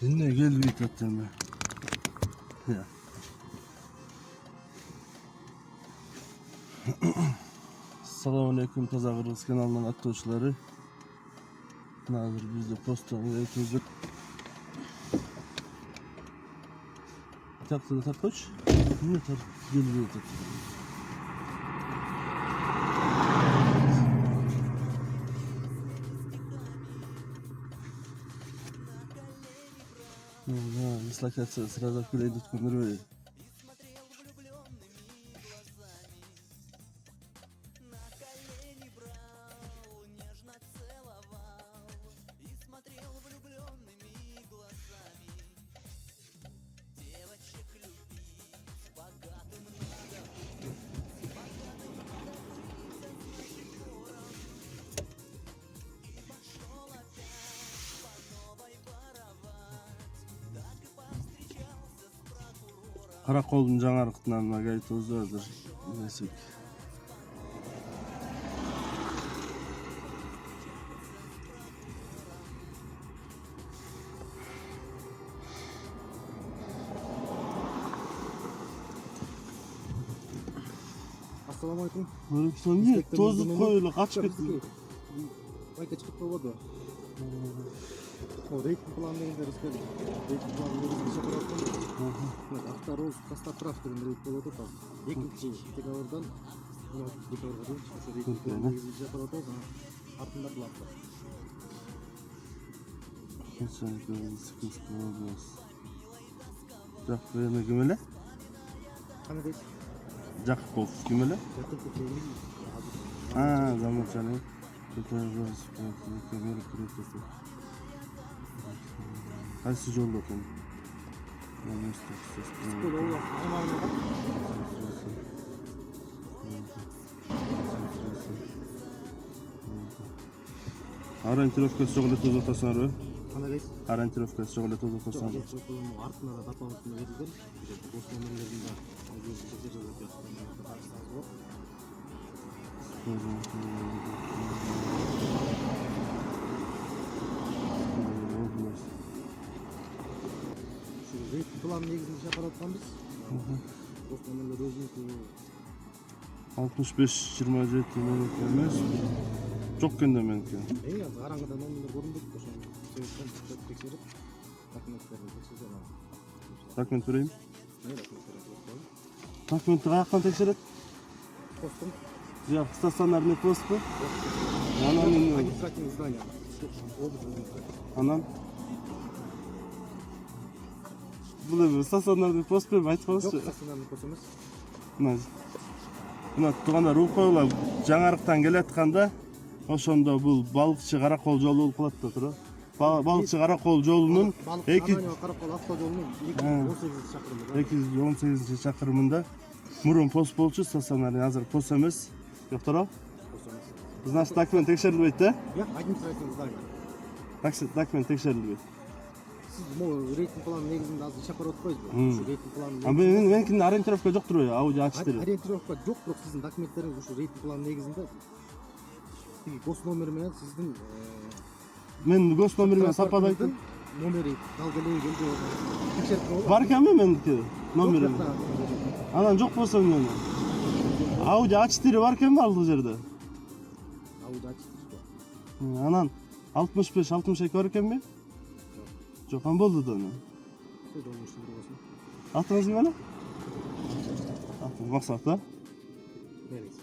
Yine gel bir tatlım ya. Selamünaleyküm Taza Kırgız kanalının atışları. Nazır bizde postamı yapıyoruz. Taktı da takış. Ne tar? Gel bir tatlım. Да, дислокация сразу перейдут к миру. Karakolun жаңарықтынан gayet uzadır. Neyse. Assalamualaikum. Waalaikumsalam. Niye tozlu koyulu kaçıp gitti? Ayta çıkıp kalmadı. O reyting planlarında riskli. Reyting planlarında riskli şakalar. Aktar roz kasta traftörün reyting oladı da. Ekilçi tegavardan dekavarga değil. Şu reyting planlarında şakalar da артында bulaklar. Kesinlikle sıkıntı olmaz. Jakub kimele? Qani deysiz? Jakub kimele? Jakub kimele? Ha, zamochani. Ko'tarib kamera kiritdi. Qaysi yo'lda ekan? Mana Skol Allah, aymanida. Orienировка жоғлы тоз отасары. Qani deysiz? Orienировка жоғлы тоз отасары. Артына да дополнительно берілген. Бос номерлерінде рейд план негізінде шақырып жатқанбыз. Бос номерлер өзінікі 65-27 минут емес. Жоқ кенде менікі. Қараңғыда номерлер көрінбейді. Себептен тексеріп, документтерді тексеріп. Документ берейін. Не документтер? Документті қаяқтан тексереді? Постым. Жоқ, стационарный пост па? Административное здание. Анан? Бұл эми стационарный пост па? Айтып қалыңызшы. Жоқ, стационарный пост емес. Мына туғанда рух қойылар жаңарықтан келеатқанда ошондо бул балыкчы Каракол жолу болуп калат да тура. Балыкчы Каракол жолунун Каракол автожолунун 218 чакырымында мурун пост болчу, стационарный, азыр пост эмес. Жок тура? Значит, документ текшерилбейт да? Жок, административный здание. Документ текшерилбейт. Сиз могу рейтинг план негизинде азыр чакырып атпайсызбы? Ушу рейтинг план. Меникинин ориентировка жоктур, Audi A4. Ориентировка жок, бирок сиздин документтериңиз ушу рейтинг план негизинде гос номери менен сиздин мен гос номери менен сападайтын номери далгеленген деп текшерип коебу. Бар экенби меники номери? Анан жок болсо эмне? Audi A4 бар экенби ал жерде? Audi A4. Анан 65-62 бар экенби? Жок, ан болду да. Атыңыз эмне? Атыңыз Максат да? Бериңиз.